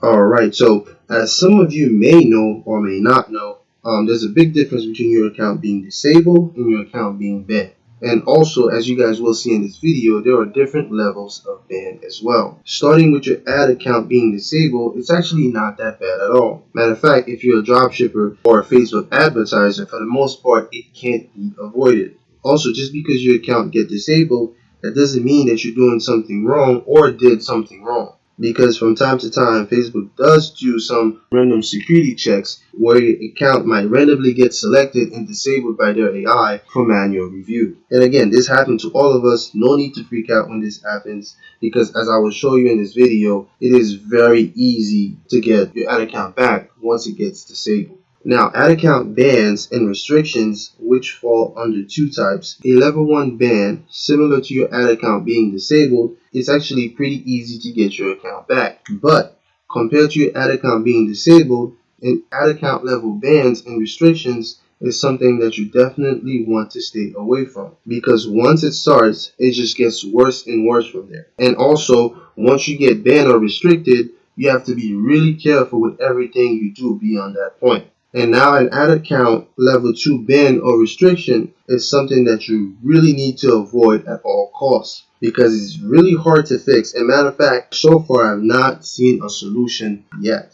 Alright, so as some of you may know or may not know, there's a big difference between your account being disabled and your account being banned. And also, as you guys will see in this video, there are different levels of ban as well. Starting with your ad account being disabled, it's actually not that bad at all. Matter of fact, if you're a dropshipper or a Facebook advertiser, for the most part, it can't be avoided. Also, just because your account gets disabled, that doesn't mean that you're doing something wrong or did something wrong. Because from time to time, Facebook does do some random security checks where your account might randomly get selected and disabled by their AI for manual review. And again, this happens to all of us. No need to freak out when this happens, because as I will show you in this video, it is very easy to get your ad account back once it gets disabled. Now, ad account bans and restrictions, which fall under two types. A level 1 ban, similar to your ad account being disabled, it's actually pretty easy to get your account back. But compared to your ad account being disabled, an ad account level bans and restrictions is something that you definitely want to stay away from, because once it starts, it just gets worse and worse from there. And also, once you get banned or restricted, you have to be really careful with everything you do beyond that point. And now an ad account level 2 ban or restriction is something that you really need to avoid at all costs, because it's really hard to fix. And matter of fact, so far I've not seen a solution yet.